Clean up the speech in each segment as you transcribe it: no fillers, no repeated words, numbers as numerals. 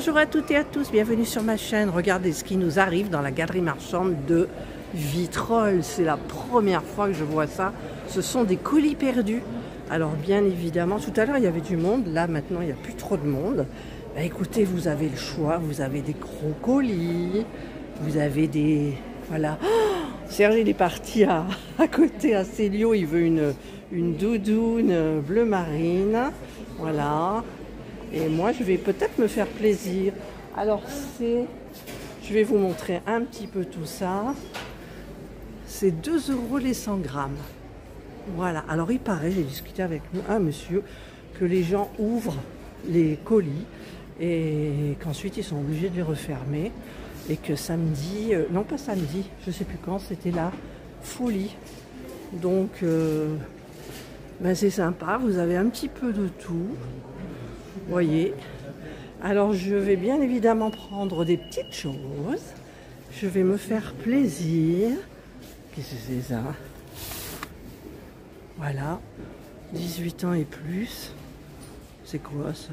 Bonjour à toutes et à tous, bienvenue sur ma chaîne. Regardez ce qui nous arrive dans la galerie marchande de Vitrolles. C'est la première fois que je vois ça. Ce sont des colis perdus. Alors bien évidemment, tout à l'heure il y avait du monde, là maintenant il n'y a plus trop de monde. Bah, écoutez, vous avez le choix, vous avez des gros colis, vous avez des... Voilà. Oh, Serge il est parti à côté à Célio, il veut une doudoune bleu marine. Voilà. Et moi, je vais peut-être me faire plaisir. Alors, je vais vous montrer un petit peu tout ça. C'est 2 € les 100 grammes. Voilà. Alors, il paraît, j'ai discuté avec un monsieur, que les gens ouvrent les colis et qu'ensuite, ils sont obligés de les refermer. Et que samedi, non pas samedi, je ne sais plus quand, c'était la folie. Donc, ben c'est sympa. Vous avez un petit peu de tout. Voyez, alors je vais bien évidemment prendre des petites choses. Je vais me faire plaisir. Qu'est-ce que c'est ça? Voilà, 18 ans et plus. C'est quoi ça?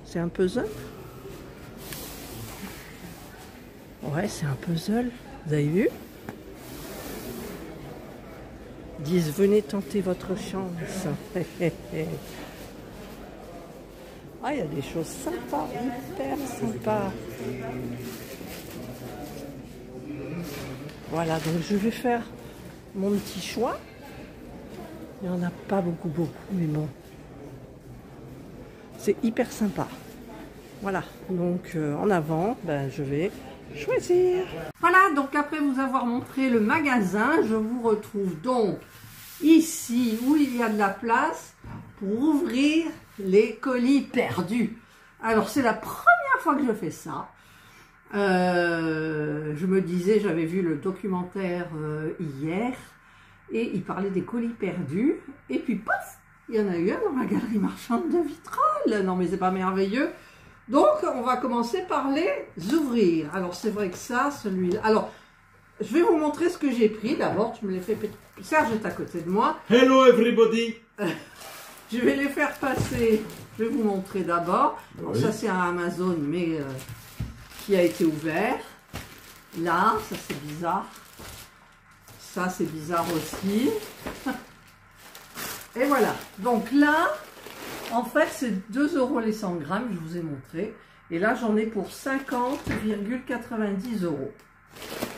C'est un puzzle? Ouais, c'est un puzzle. Vous avez vu? 10, venez tenter votre chance. Ah, il y a des choses sympas, hyper sympas. Voilà, donc je vais faire mon petit choix. Il n'y en a pas beaucoup, mais bon. C'est hyper sympa. Voilà, donc en avant, ben, je vais choisir. Voilà, donc après vous avoir montré le magasin, je vous retrouve donc ici où il y a de la place pour ouvrir les colis perdus. Alors c'est la première fois que je fais ça. Je me disais, j'avais vu le documentaire hier et il parlait des colis perdus et puis paf, il y en a eu un dans la galerie marchande de Vitrolles. Non mais c'est pas merveilleux. Donc on va commencer par les ouvrir. Alors c'est vrai que ça, celui-là. Alors je vais vous montrer ce que j'ai pris. D'abord, tu me les fais. Serge est à côté de moi. Hello everybody. Je vais les faire passer. Je vais vous montrer d'abord. Oui. Ça c'est un Amazon, mais qui a été ouvert. Là, ça c'est bizarre. Ça c'est bizarre aussi. Et voilà. Donc là, en fait, c'est 2 € les 100 grammes. Je vous ai montré. Et là, j'en ai pour 50,90 €.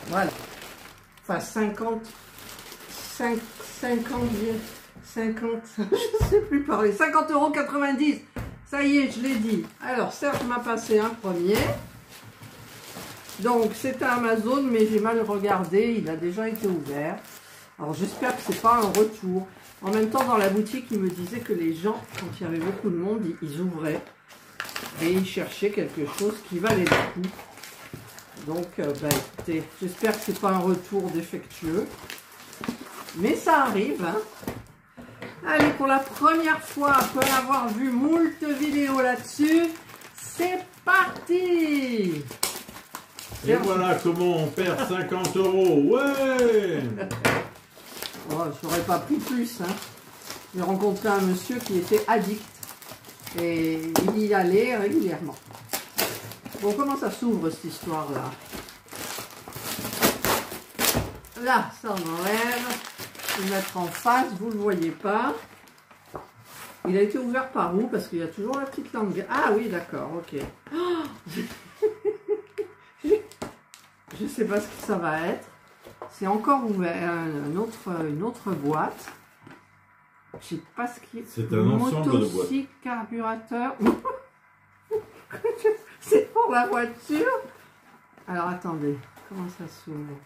Voilà. Enfin, 50, je sais plus parler, 50,90 €. Ça y est, je l'ai dit. Alors, Serge m'a passé un premier. Donc, c'est à Amazon, mais j'ai mal regardé. Il a déjà été ouvert. Alors, j'espère que c'est pas un retour. En même temps, dans la boutique, il me disait que les gens, quand il y avait beaucoup de monde, ils ouvraient. Et ils cherchaient quelque chose qui valait le coup. Donc, bah, écoutez, j'espère que c'est pas un retour défectueux. Mais ça arrive, hein. Allez, pour la première fois, après avoir vu moult vidéos là-dessus, c'est parti! Et voilà comment on perd 50 €. Ouais! Oh, je n'aurais pas pris plus, hein. J'ai rencontré un monsieur qui était addict. Et il y allait régulièrement. Bon, comment ça s'ouvre cette histoire-là? Là, ça on enlève. Je vais mettre en face, vous ne le voyez pas. Il a été ouvert par où? Parce qu'il y a toujours la petite langue. Ah oui, d'accord, ok. Oh, je ne sais pas ce que ça va être. C'est encore ouvert, une autre boîte. Je ne sais pas ce qui est. C'est un ensemble de boîtes. Carburateur. C'est pour la voiture. Alors attendez, comment ça s'ouvre?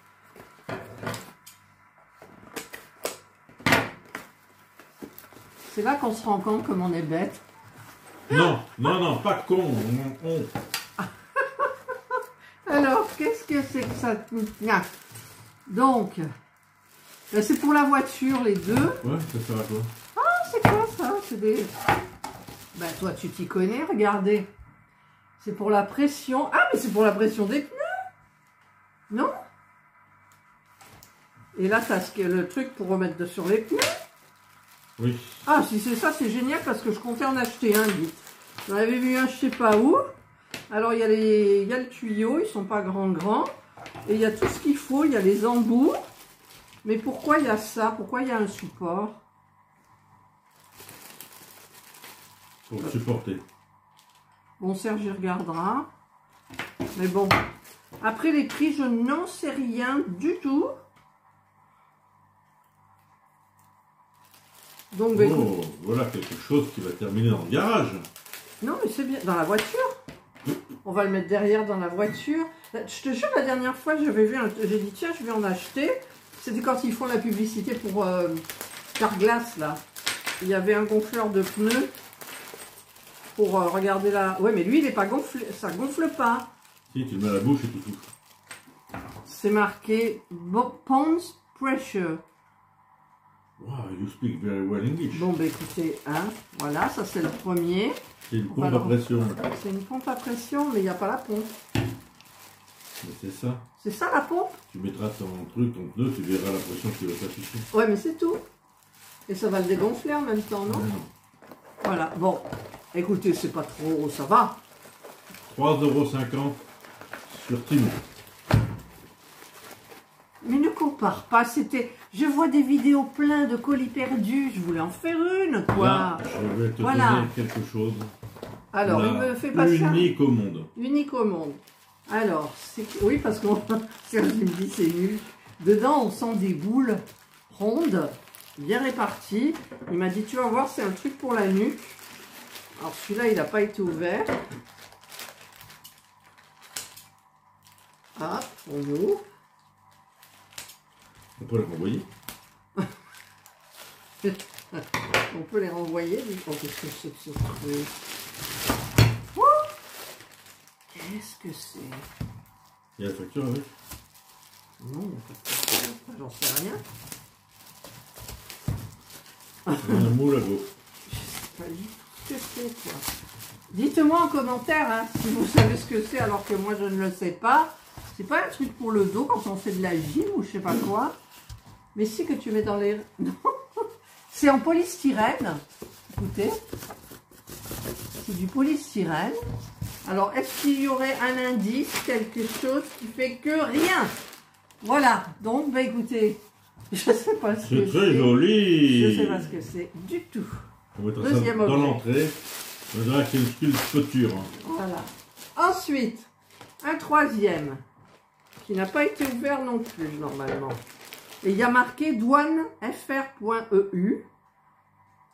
C'est là qu'on se rend compte comme on est bête. Non, non, non, pas con. Alors, qu'est-ce que c'est que ça? Donc, c'est pour la voiture, les deux. Ouais, ça sert à quoi? Ah, c'est quoi ça? C'est des... Ben, toi, tu t'y connais, regardez. C'est pour la pression. Ah, mais c'est pour la pression des pneus. Non? Et là, tu as le truc pour remettre sur les pneus. Oui. Ah, si c'est ça, c'est génial parce que je comptais en acheter un, vite. J'en avais vu un, je sais pas où. Alors, il y a le tuyau, ils sont pas grands. Et il y a tout ce qu'il faut, il y a les embouts. Mais pourquoi il y a ça? Pourquoi il y a un support? Pour supporter. Bon, Serge, il regardera. Mais bon. Après, les prix, je n'en sais rien du tout. Donc, bah, oh, voilà quelque chose qui va terminer dans le garage. Non, mais c'est bien. Dans la voiture. On va le mettre derrière dans la voiture. Je te jure, la dernière fois, j'avais vu j'ai dit, tiens, je vais en acheter. C'était quand ils font la publicité pour Carglass, là. Il y avait un gonfleur de pneus pour regarder la... Ouais, mais lui, il n'est pas gonflé. Ça gonfle pas. Si, tu le mets à la bouche et tu touches. C'est marqué Ponds Pressure. Wow, you speak very well English. Bon, bah écoutez, hein, voilà, ça c'est le premier. C'est une pompe à pression. C'est une pompe à pression, mais il n'y a pas la pompe. Mais c'est ça. C'est ça la pompe? Tu mettras ton truc, ton pneu, tu verras la pression qui va s'afficher. Ouais, mais c'est tout. Et ça va le dégonfler en même temps, non? Ouais, non. Voilà, bon, écoutez, c'est pas trop, ça va. 3,50 € sur Timo. Mais ne compare pas, c'était... Je vois des vidéos plein de colis perdus, je voulais en faire une, quoi. Là, je vais te Voilà. donner quelque chose. Alors, là, il me fait pas ça. unique au monde. Unique au monde. Alors, oui, parce qu'on Serge me dit c'est nul. Dedans, on sent des boules rondes, bien réparties. Il m'a dit, tu vas voir, c'est un truc pour la nuque. Alors, celui-là, il n'a pas été ouvert. Hop, on ouvre. On peut le renvoyer. On peut les renvoyer. Oh, qu'est-ce que c'est que ce truc? Oh, qu'est-ce que c'est? Il y a la facture avec? Non, il n'y a pas de facture. J'en sais rien. Un moule à gauche. Je sais pas du tout ce que c'est, quoi. Dites-moi en commentaire hein, si vous savez ce que c'est alors que moi je ne le sais pas. C'est pas un truc pour le dos quand on fait de la gym ou je sais pas quoi. Mais si que tu mets dans les... Non. C'est en polystyrène. Écoutez. C'est du polystyrène. Alors, est-ce qu'il y aurait un indice, quelque chose qui fait que rien? Voilà. Donc, bah écoutez, je sais pas ce que c'est. C'est très joli. Je sais pas ce que c'est du tout. On mettra Deuxième ça dans objet. l'entrée. On dirait que c'est une sculpture. Voilà. Ensuite, un troisième qui n'a pas été ouvert non plus normalement. Et il y a marqué douane fr.eu,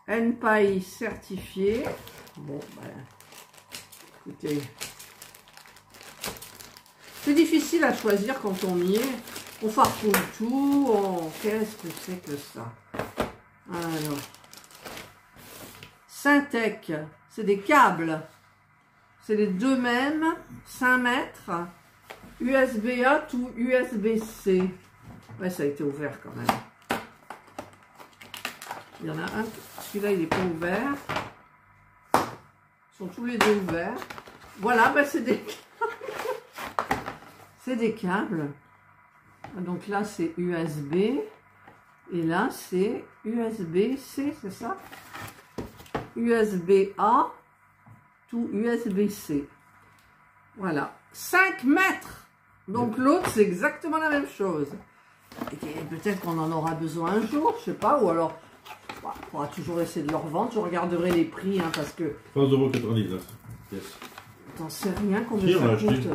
NPAI certifié. Bon, ben, écoutez, c'est difficile à choisir quand on y est. On farfouille tout. Qu'est-ce que c'est que ça? Alors, Syntec, c'est des câbles. C'est les deux mêmes, 5 mètres, USB-A ou USB-C. Ouais, ça a été ouvert quand même. Il y en a un, celui-là il n'est pas ouvert. Ils sont tous les deux ouverts. Voilà, ben c'est des c'est des câbles. Donc là c'est USB. Et là c'est USB-C, c'est ça? USB-A ou USB-C. Voilà. 5 mètres. Donc l'autre c'est exactement la même chose. Et peut-être qu'on en aura besoin un jour, je sais pas, ou alors on pourra toujours essayer de le revendre. Je regarderai les prix hein, parce que 3,99 €. Yes. t'en sais rien combien Si, on ça l'a coûte. acheté.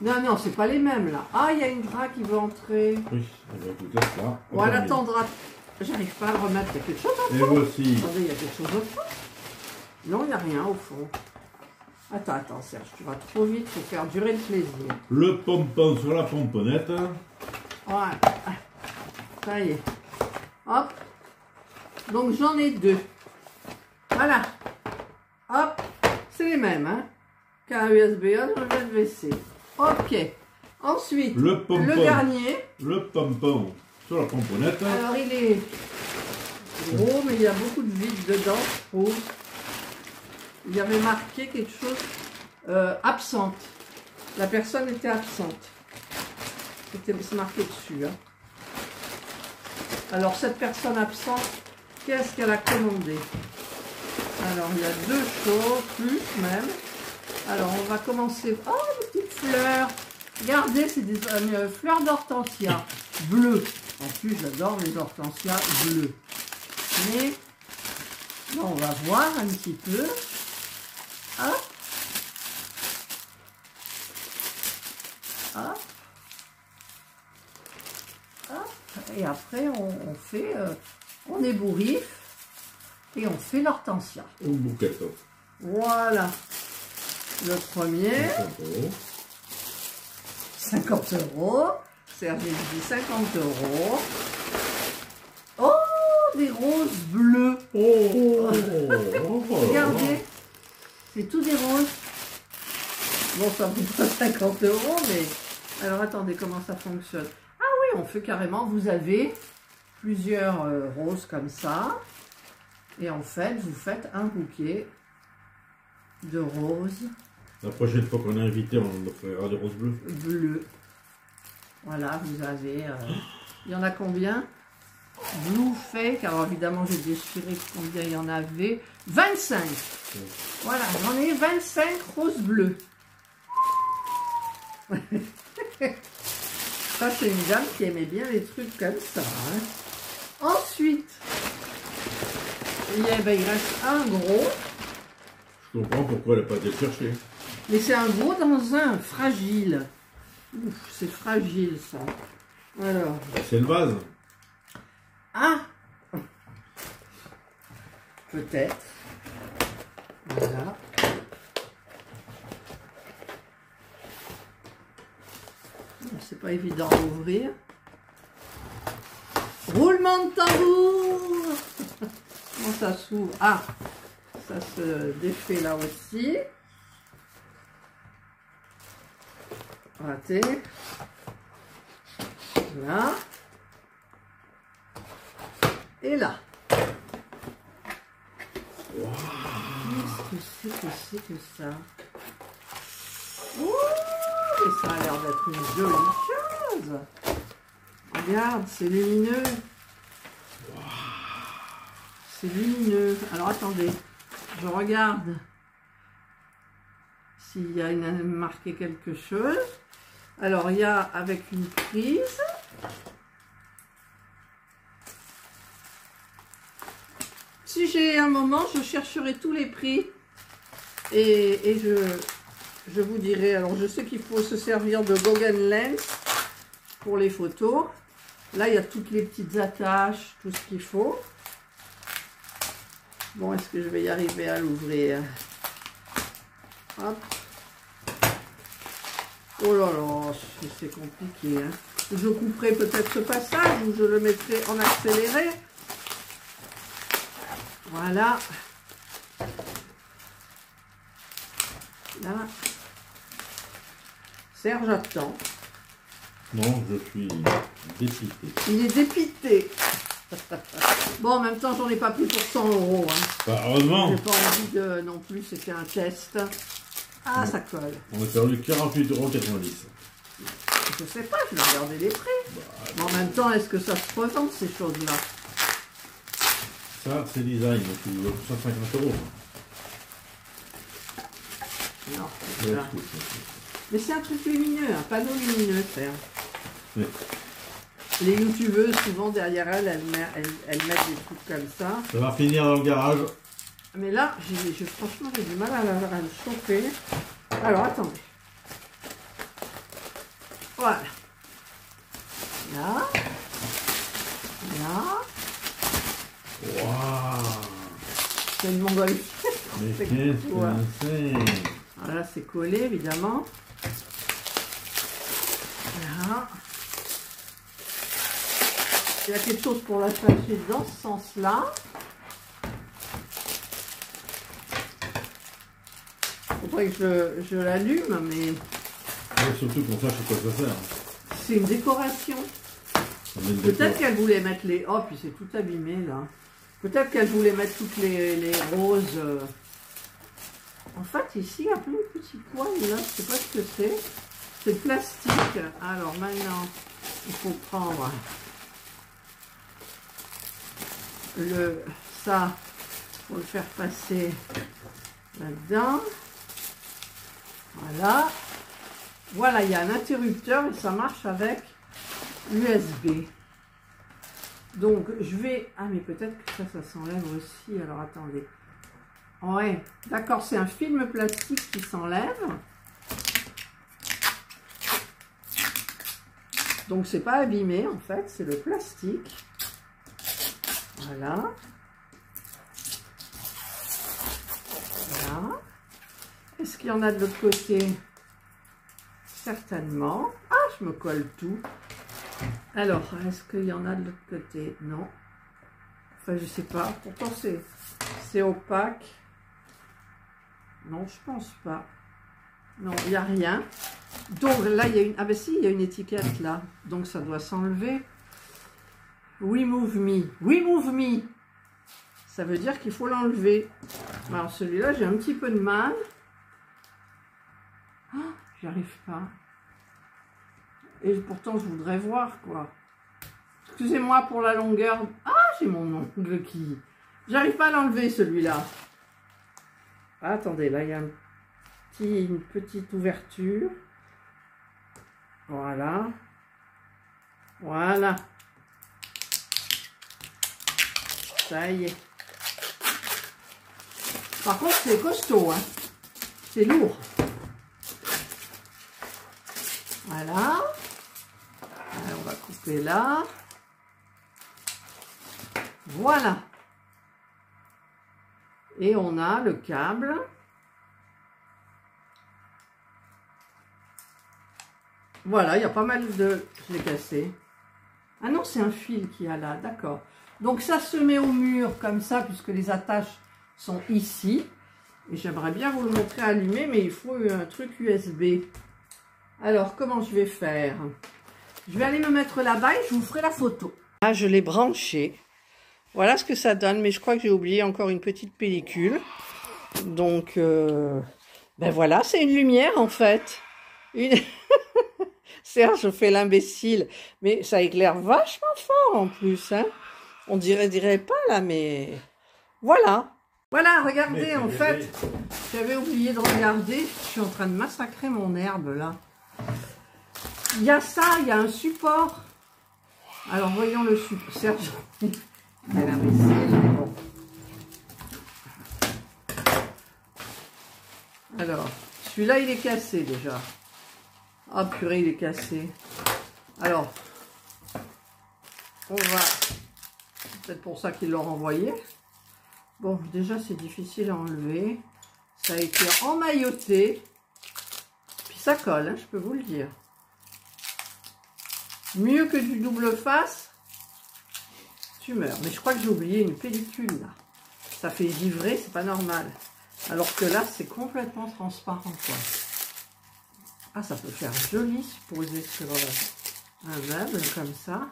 Non, non, c'est pas les mêmes là. Ah, il y a une drague qui veut entrer. Oui, eh bien, écoute, laisse là. Bon, elle attendra. J'arrive pas à le remettre. Il y a quelque chose au Et fond. voici. Attendez, il y a quelque chose au fond. Non, il n'y a rien au fond. Attends, attends, Serge, tu vas trop vite pour faire durer le plaisir. Le pompon sur la pomponnette. Ouais. Ça y est. Hop. Donc j'en ai deux. Voilà. Hop. C'est les mêmes, hein. Qu'un USB-A, un USB-C. Ok. Ensuite, Le pompon. le dernier. Le pompon sur la pomponnette. Alors il est gros, mais il y a beaucoup de vide dedans, je trouve. Il y avait marqué quelque chose absente. La personne était absente. C'est marqué dessus. Hein. Alors cette personne absente, qu'est-ce qu'elle a commandé? Alors il y a deux choses, plus même. Alors, on va commencer. Oh, des petites fleurs. Regardez, c'est des fleurs d'hortensia bleues. En plus, j'adore les hortensias bleues. Mais, bon, on va voir un petit peu. Hop. Hop. Hop. Et après, on fait, on ébouriffe et on fait l'hortensia. Un bouquet. Voilà. Le premier. 50 €. Serge dit 50 €. Oh, des roses bleues. Oh, Regardez, c'est tout des roses. Bon, ça vaut pas 50 €, mais... Alors, attendez, comment ça fonctionne? Ah oui, on fait carrément, vous avez plusieurs roses comme ça. Et en fait, vous faites un bouquet de roses. La prochaine fois qu'on est invité, on offrira des roses bleues. Bleues. Voilà, vous avez... il y en a combien? Blue Fake. Alors évidemment, j'ai déchiré combien il y en avait. 25. Voilà, j'en ai 25 roses bleues. Ça, c'est une dame qui aimait bien les trucs comme ça. Hein. Ensuite, il reste un gros. Je comprends pourquoi elle n'a pas été cherchée. Mais c'est un gros dans un fragile. Ouf, c'est fragile ça. Alors. C'est le vase. Ah, peut-être. Voilà. C'est pas évident à ouvrir. Roulement de tambour. Comment ça s'ouvre? Ah, ça se défait là aussi. Raté. Là. Et là. Wow. Qu'est-ce que c'est que ça? Ouh, et ça a l'air d'être une jolie chose. Regarde, c'est lumineux. Wow. C'est lumineux. Alors attendez, je regarde s'il y a marqué quelque chose. Alors il y a avec une prise. Si j'ai un moment, je chercherai tous les prix et je vous dirai. Alors, je sais qu'il faut se servir de Gauguin Lens pour les photos. Là, il y a toutes les petites attaches, tout ce qu'il faut. Bon, est-ce que je vais y arriver à l'ouvrir? Hop. Oh là là, c'est compliqué. Hein. Je couperai peut-être ce passage ou je le mettrai en accéléré. Voilà. Là. Serge attend. Non, je suis dépité. Il est dépité. Bon, en même temps, j'en ai pas pris pour 100 €. Hein. Bah, heureusement. J'ai pas envie de non plus, c'était un test. Ah, ouais. Ça colle. On a perdu 48,90 €. Je sais pas, je vais regarder les prix. Bah, mais en même temps, est-ce que ça se revend ces choses-là? Ça, c'est design, donc il vaut 150 €. Non, c'est ça. Mais c'est un truc lumineux, un panneau lumineux, Serge. Oui. Les youtubeuses, souvent derrière elles mettent des trucs comme ça. Ça va finir dans le garage. Mais là, franchement, j'ai du mal à le chauffer. Alors, attendez. Voilà. Là. Là. Waouh. C'est une montgolfière. Mais qu'est-ce que c'est? Voilà, c'est collé, évidemment. Là. Il y a quelque chose pour l'attacher dans ce sens-là. Faudrait que je l'allume, mais... Ouais, surtout qu'on sache à quoi ça sert. C'est une décoration. Peut-être qu'elle voulait mettre les... Oh, puis c'est tout abîmé, là. Peut-être qu'elle voulait mettre toutes les roses... En fait, ici, il y a plein de petits poils, là. Je sais pas ce que c'est. C'est plastique. Alors, maintenant, il faut prendre... ça, pour le faire passer là-dedans. Voilà. Voilà, il y a un interrupteur et ça marche avec USB. Donc, je vais... Ah, mais peut-être que ça s'enlève aussi. Alors, attendez. Ouais, d'accord, c'est un film plastique qui s'enlève. Donc, c'est pas abîmé, en fait. C'est le plastique. Voilà. Voilà. Est-ce qu'il y en a de l'autre côté? Certainement. Ah, je me colle tout. Alors, est-ce qu'il y en a de l'autre côté? Non. Enfin, je sais pas. Pourtant, c'est opaque. Non, je pense pas. Non, il n'y a rien. Donc, là, il y a une... Ah ben si, il y a une étiquette, là. Donc, ça doit s'enlever. We move me. We move me. Ça veut dire qu'il faut l'enlever. Alors, celui-là, j'ai un petit peu de mal. Oh, j'y arrive pas. Et pourtant, je voudrais voir, quoi. Excusez-moi pour la longueur. Ah, j'ai mon ongle qui... J'arrive pas à l'enlever, celui-là. Ah, attendez, là, il y a une petite ouverture. Voilà. Voilà. Ça y est. Par contre, c'est costaud, hein. C'est lourd. Voilà. Alors, on va couper là. Voilà. Et on a le câble. Voilà, il y a pas mal de... Je l'ai cassé. Ah non, c'est un fil qu'il y a là, d'accord. Donc ça se met au mur comme ça, puisque les attaches sont ici. Et j'aimerais bien vous le montrer allumé, mais il faut un truc USB. Alors, comment je vais faire? Je vais aller me mettre là-bas et je vous ferai la photo. Là, je l'ai branché. Voilà ce que ça donne, mais je crois que j'ai oublié encore une petite pellicule. Donc, ben voilà, c'est une lumière en fait. Serge, je fais l'imbécile, mais ça éclaire vachement fort en plus. Hein. On dirait pas là, mais voilà. Voilà, regardez, en fait, j'avais oublié de regarder. Je suis en train de massacrer mon herbe là. Il y a ça, il y a un support. Alors, voyons le support. Serge, quel imbécile, mais bon. Alors, celui-là, il est cassé déjà. Ah, purée, il est cassé. Alors, on va... C'est peut-être pour ça qu'ils l'ont renvoyé. Bon, déjà, c'est difficile à enlever. Ça a été emmailloté. Puis ça colle, hein, je peux vous le dire. Mieux que du double face, tu meurs. Mais je crois que j'ai oublié une pellicule, là. Ça fait vibrer, c'est pas normal. Alors que là, c'est complètement transparent, quoi. Ah, ça peut faire joli se poser sur un meuble, comme ça.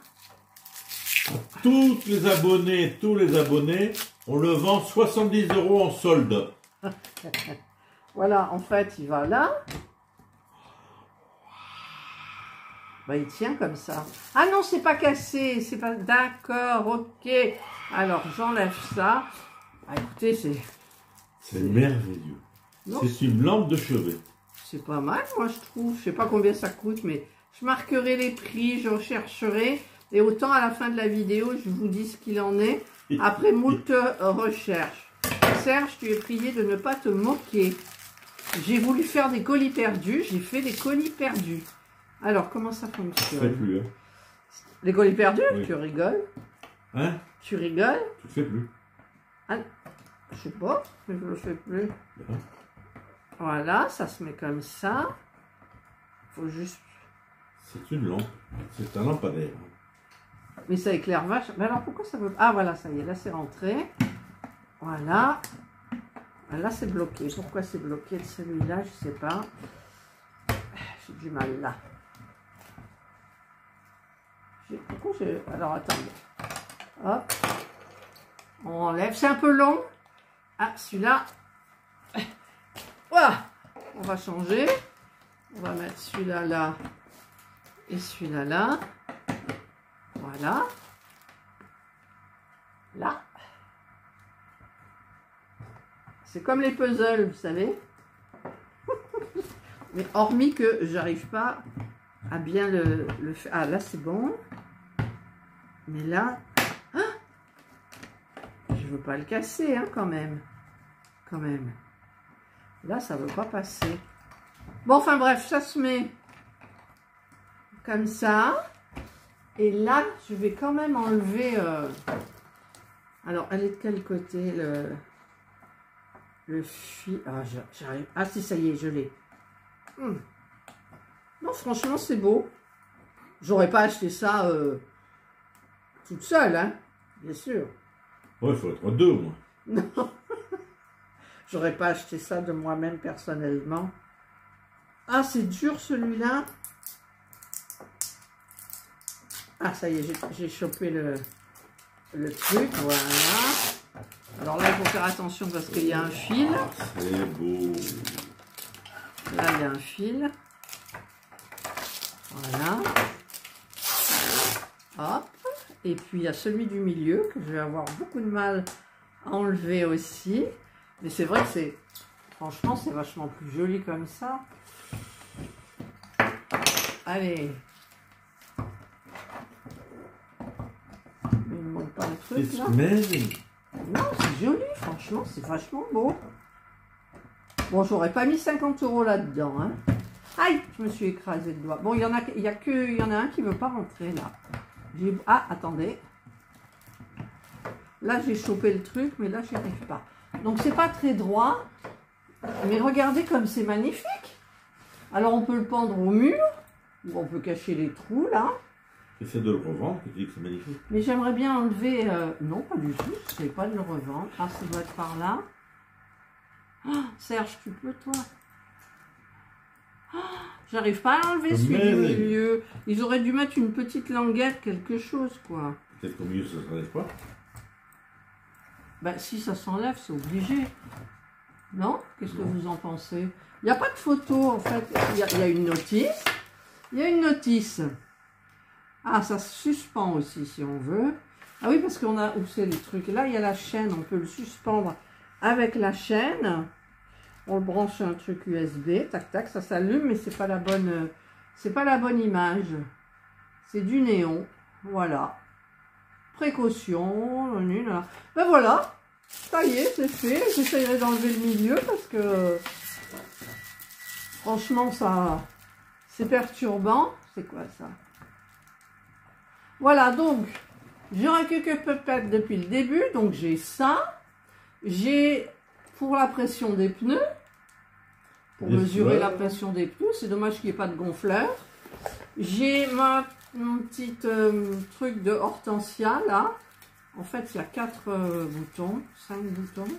Tous les abonnés, on le vend 70 € en solde. Voilà, en fait, il va là. Bah, il tient comme ça. Ah non, c'est pas cassé, c'est pas... D'accord, ok. Alors, j'enlève ça. Ah, écoutez, c'est merveilleux. C'est une lampe de chevet. C'est pas mal, moi, je trouve. Je sais pas combien ça coûte, mais je marquerai les prix, je rechercherai. Et autant à la fin de la vidéo, je vous dis ce qu'il en est. Après moult recherches. Serge, tu es prié de ne pas te moquer. J'ai voulu faire des colis perdus, j'ai fait des colis perdus. Alors, comment ça fonctionne? Je ne fais plus. Hein. Les colis perdus? Oui. Tu rigoles? Hein? Tu rigoles? Tu ne fais plus. Ah, je sais pas, mais je ne le fais plus. Hein? Voilà, ça se met comme ça. Faut juste... C'est une lampe. C'est un lampadaire. Mais ça éclaire vache. Mais alors, pourquoi ça veut... Ah, voilà, ça y est, là, c'est rentré. Voilà. Là, c'est bloqué. Pourquoi c'est bloqué de celui-là? Je sais pas. J'ai du mal, là. Pourquoi j'ai... Alors, attendez. Hop. On enlève. C'est un peu long. Ah, celui-là... Voilà. On va changer. On va mettre celui-là là. Et celui-là là. Voilà. Là. C'est comme les puzzles, vous savez. Mais hormis que j'arrive pas à bien le faire. Ah, là, c'est bon. Mais là, ah, je veux pas le casser, hein, quand même. Quand même. Là, ça veut pas passer. Bon, enfin bref, ça se met comme ça. Et là, je vais quand même enlever... Alors, elle est de quel côté, le fil? Ah, j'arrive. Ah, si, ça y est, je l'ai. Non, franchement, c'est beau. J'aurais pas acheté ça toute seule, hein, bien sûr. Ouais, il faut être deux, au moins. Non. J'aurais pas acheté ça de moi-même, personnellement. Ah, c'est dur, celui-là. Ah, ça y est, j'ai chopé le truc, voilà. Alors là, il faut faire attention parce qu'il y a un fil. C'est beau. Là, il y a un fil. Voilà. Hop. Et puis, il y a celui du milieu que je vais avoir beaucoup de mal à enlever aussi. Mais c'est vrai que c'est... Franchement, c'est vachement plus joli comme ça. Allez. Il ne manque pas le truc, là. Non, c'est joli, franchement, c'est vachement beau. Bon, j'aurais pas mis 50 € là-dedans, hein. Aïe, je me suis écrasé le doigt. Bon, il y en a un qui veut pas rentrer, là. Ah, attendez. Là, j'ai chopé le truc, mais là, j'y arrive pas. Donc, c'est pas très droit. Mais regardez comme c'est magnifique. Alors, on peut le pendre au mur, ou on peut cacher les trous, là. Essaie de le revendre, tu dis que c'est magnifique. Mais j'aimerais bien enlever... Non, pas du tout. Je ne sais pas de le revendre. Ah, ça doit être par là. Oh, Serge, tu peux, toi? Oh, j'arrive pas à enlever celui du milieu. Ils auraient dû mettre une petite languette, quelque chose, quoi. Peut-être qu'au milieu, ça ne s'enlève pas. Ben, si ça s'enlève, c'est obligé. Non? Qu'est-ce que vous en pensez? Il n'y a pas de photo, en fait. Il y a une notice. Il y a une notice. Ah, ça se suspend aussi, si on veut. Ah oui, parce qu'on a... Où c'est les trucs? Là, il y a la chaîne. On peut le suspendre avec la chaîne. On le branche sur un truc USB. Tac, tac, ça s'allume, mais c'est pas la bonne... C'est pas la bonne image. C'est du néon. Voilà. Précaution. Là. Ben voilà. Ça y est, c'est fait. J'essayerai d'enlever le milieu parce que... Franchement, ça... C'est perturbant. C'est quoi, ça? Voilà, donc, j'aurai quelques pépettes depuis le début. Donc, j'ai ça. J'ai, pour la pression des pneus, pour mesurer la pression des pneus. C'est dommage qu'il n'y ait pas de gonfleur. J'ai mon petit truc de hortensia, là. En fait, il y a 4 boutons, 5 boutons.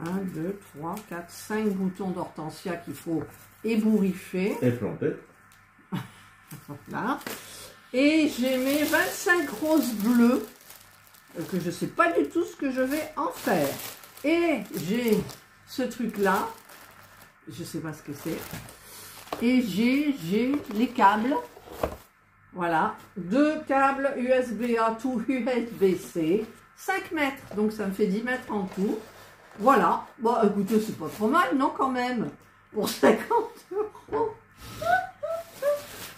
1, 2, 3, 4, 5 boutons d'hortensia qu'il faut ébouriffer. Et planter. Voilà. Et j'ai mes 25 roses bleues, que je ne sais pas du tout ce que je vais en faire. Et j'ai ce truc-là, je ne sais pas ce que c'est. Et j'ai les câbles. Voilà, 2 câbles USB-A to USB-C, 5 mètres, donc ça me fait 10 mètres en tout. Voilà, bon écoutez, c'est pas trop mal, non quand même, pour 50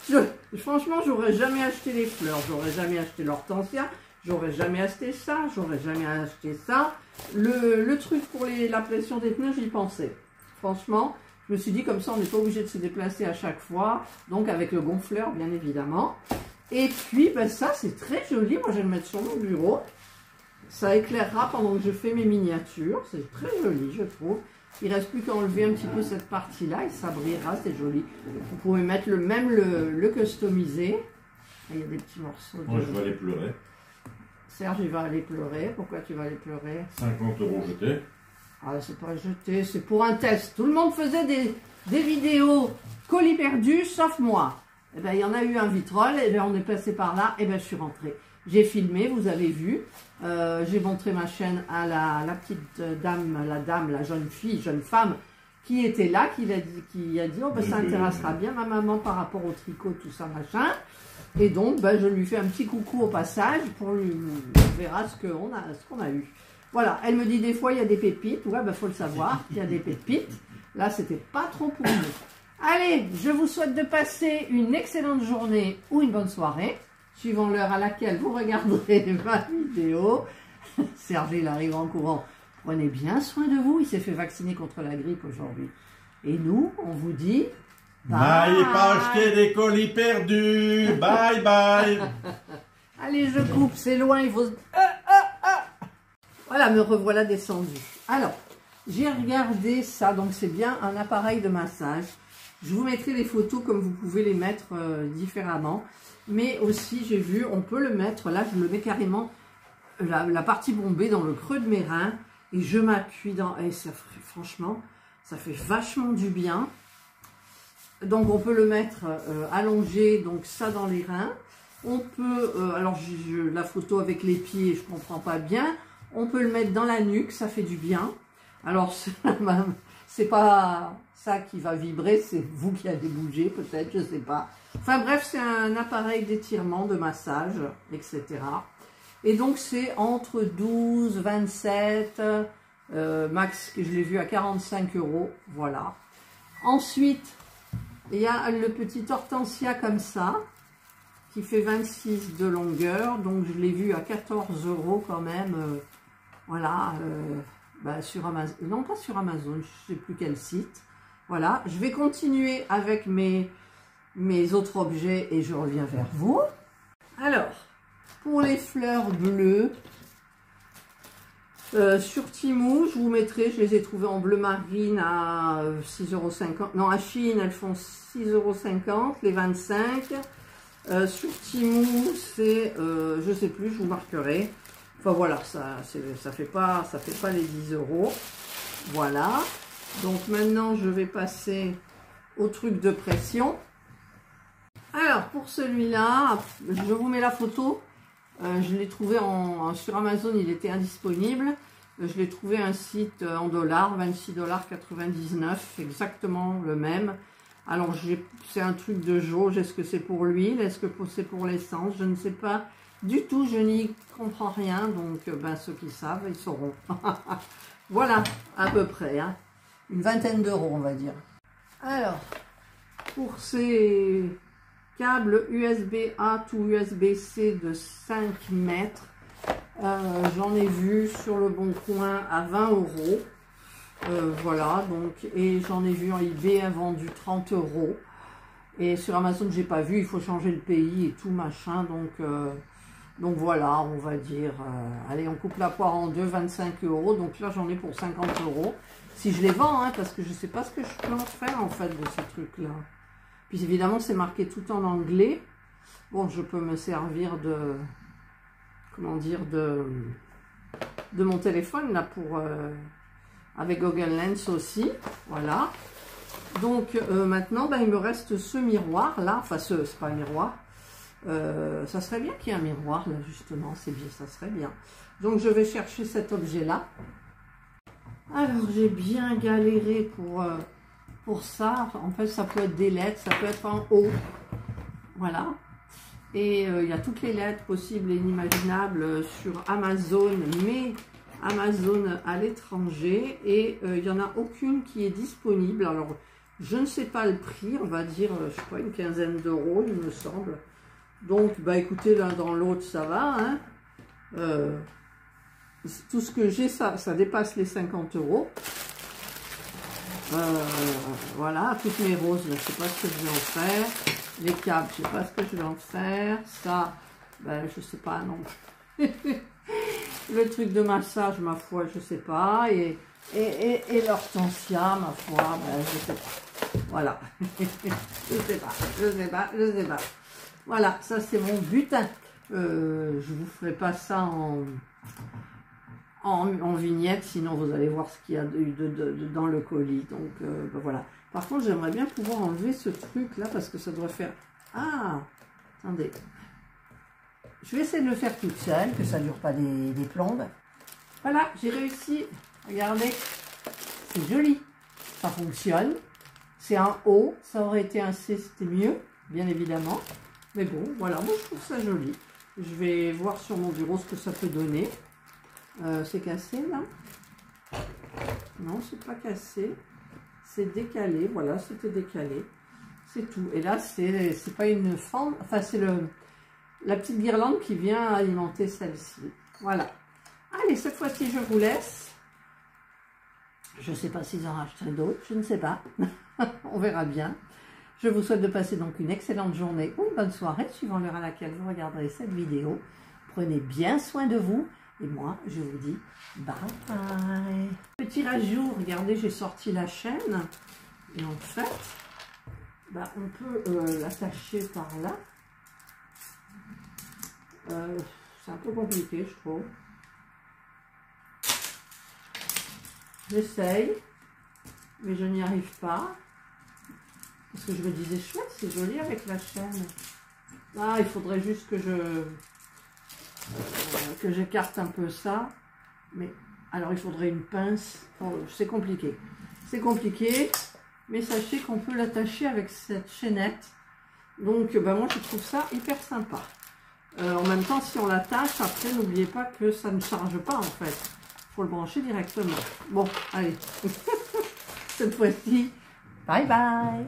€. Franchement, j'aurais jamais acheté les fleurs, j'aurais jamais acheté l'hortensia, j'aurais jamais acheté ça, j'aurais jamais acheté ça. Le truc pour la pression des pneus, j'y pensais. Franchement, je me suis dit comme ça, on n'est pas obligé de se déplacer à chaque fois, donc avec le gonfleur, bien évidemment. Et puis, ben, ça, c'est très joli. Moi, je vais le mettre sur mon bureau. Ça éclairera pendant que je fais mes miniatures. C'est très joli, je trouve. Il ne reste plus qu'à enlever un petit peu cette partie-là et ça brillera, c'est joli. Vous pouvez mettre le customiser. Il y a des petits morceaux. Moi, je vais aller pleurer. Serge, il va aller pleurer. Pourquoi tu vas aller pleurer? 50 € jetés. Ah, c'est pas jeté, c'est pour un test. Tout le monde faisait des vidéos colis perdus, sauf moi. Eh bien, il y en a eu un vitrol, et bien, on est passé par là, et bien, je suis rentrée. J'ai filmé, vous avez vu. J'ai montré ma chaîne à la petite dame, la jeune fille, jeune femme, qui était là, qui a dit, oh, ben, ça intéressera bien ma maman par rapport au tricot, tout ça, machin. Et donc, ben, je lui fais un petit coucou au passage, on verra ce qu'on a eu. Voilà, elle me dit des fois il y a des pépites, ouais, ben faut le savoir, il y a des pépites. Là, c'était pas trop pour nous. Allez, je vous souhaite de passer une excellente journée ou une bonne soirée, suivant l'heure à laquelle vous regarderez ma vidéo. Serge, il arrive en courant. Prenez bien soin de vous, il s'est fait vacciner contre la grippe aujourd'hui. Et nous, on vous dit... N'allez pas acheter des colis perdus. Bye bye. Allez, je coupe, c'est loin, il faut... Voilà, me revoilà descendu. Alors, j'ai regardé ça, donc c'est bien un appareil de massage. Je vous mettrai les photos comme vous pouvez les mettre différemment. Mais aussi, j'ai vu, on peut le mettre, là, je le mets carrément, la partie bombée dans le creux de mes reins. Et je m'appuie dans... Et ça, franchement, ça fait vachement du bien. Donc, on peut le mettre allongé, donc ça dans les reins. On peut, alors la photo avec les pieds, je comprends pas bien. On peut le mettre dans la nuque, ça fait du bien. Alors, c'est pas ça qui va vibrer, c'est vous qui allez bouger peut-être, je sais pas. Enfin bref, c'est un appareil d'étirement, de massage, etc. Et donc, c'est entre 12, 27, max, que je l'ai vu à 45 €, voilà. Ensuite, il y a le petit hortensia comme ça, qui fait 26 de longueur, donc je l'ai vu à 14 € quand même, voilà, sur Amazon, non pas sur Amazon, je ne sais plus quel site, voilà. Je vais continuer avec mes autres objets et je reviens vers vous. Alors, pour les fleurs bleues, sur Temu, je vous mettrai, je les ai trouvées en bleu marine à 6,50 €, non à Chine elles font 6,50 € les 25. Sur Temu, c'est, je sais plus, je vous marquerai. Enfin voilà, ça fait pas les 10 €. Voilà. Donc maintenant, je vais passer au truc de pression. Alors pour celui-là, je vous mets la photo. Je l'ai trouvé sur Amazon, il était indisponible. Je l'ai trouvé un site en dollars, 26,99 $, exactement le même. Alors, c'est un truc de jauge. Est-ce que c'est pour l'huile? Est-ce que c'est pour l'essence? Je ne sais pas du tout. Je n'y comprends rien. Donc, ceux qui savent, ils sauront. Voilà, à peu près. Hein. Une vingtaine d'euros, on va dire. Alors, pour ces câbles USB-A to USB-C de 5 mètres, j'en ai vu sur le Bon Coin à 20 €. Voilà, donc, et j'en ai vu en eBay un vendu 30 €. Et sur Amazon, j'ai pas vu, il faut changer le pays et tout machin. Donc voilà, on va dire, allez, on coupe la poire en deux, 25 €. Donc là, j'en ai pour 50 €. Si je les vends, hein, parce que je sais pas ce que je peux en faire en fait de ces trucs-là. Puis évidemment, c'est marqué tout en anglais. Bon, je peux me servir de, comment dire, de mon téléphone là pour... avec Google Lens aussi, voilà. Donc maintenant, il me reste ce miroir là, enfin c'est pas un miroir, ça serait bien qu'il y ait un miroir là justement, c'est bien, ça serait bien. Donc je vais chercher cet objet là. Alors j'ai bien galéré pour ça, en fait ça peut être des lettres, ça peut être en haut, voilà. Et il y a toutes les lettres possibles et inimaginables sur Amazon, mais Amazon à l'étranger, et il n'y en a aucune qui est disponible. Alors je ne sais pas le prix, on va dire, je sais pas, une quinzaine d'euros il me semble. Donc écoutez, l'un dans l'autre ça va, hein. Tout ce que j'ai, ça dépasse les 50 €. Voilà, toutes mes roses, là, je sais pas ce que je vais en faire. Les câbles, je sais pas ce que je vais en faire. Ça, je sais pas non. Le truc de massage, ma foi, je sais pas. Et l'hortensia, ma foi, je sais pas. Voilà. je sais pas. Voilà, ça c'est mon butin. Je vous ferai pas ça en vignette, sinon vous allez voir ce qu'il y a dans le colis. Donc voilà. Par contre, j'aimerais bien pouvoir enlever ce truc là parce que ça doit faire... Ah, attendez. Je vais essayer de le faire toute seule, que ça ne dure pas des plombes. Voilà, j'ai réussi. Regardez, c'est joli. Ça fonctionne. C'est un O, ça aurait été un C, c'était mieux, bien évidemment. Mais bon, voilà, moi je trouve ça joli. Je vais voir sur mon bureau ce que ça peut donner. C'est cassé là? Non, c'est pas cassé. c'est décalé, voilà, c'était décalé. C'est tout. Et là, c'est pas une fente, enfin, c'est la petite guirlande qui vient alimenter celle-ci. Voilà. Allez, cette fois-ci, je vous laisse. Je ne sais pas s'ils en rachètent d'autres, je ne sais pas. On verra bien. Je vous souhaite de passer donc une excellente journée ou une bonne soirée, suivant l'heure à laquelle vous regarderez cette vidéo. Prenez bien soin de vous. Et moi, je vous dis bye bye. Petit rajout, regardez, j'ai sorti la chaîne. Et en fait, bah, on peut l'attacher par là. C'est un peu compliqué, je trouve. J'essaye, mais je n'y arrive pas. Parce que je me disais, chouette, c'est joli avec la chaîne. Ah, il faudrait juste que j'écarte un peu ça. Mais alors, il faudrait une pince. Oh, c'est compliqué. C'est compliqué, mais sachez qu'on peut l'attacher avec cette chaînette. Donc, ben, moi, je trouve ça hyper sympa. En même temps, si on l'attache, après, n'oubliez pas que ça ne charge pas, en fait. Il faut le brancher directement. Bon, allez. Cette fois-ci, bye bye.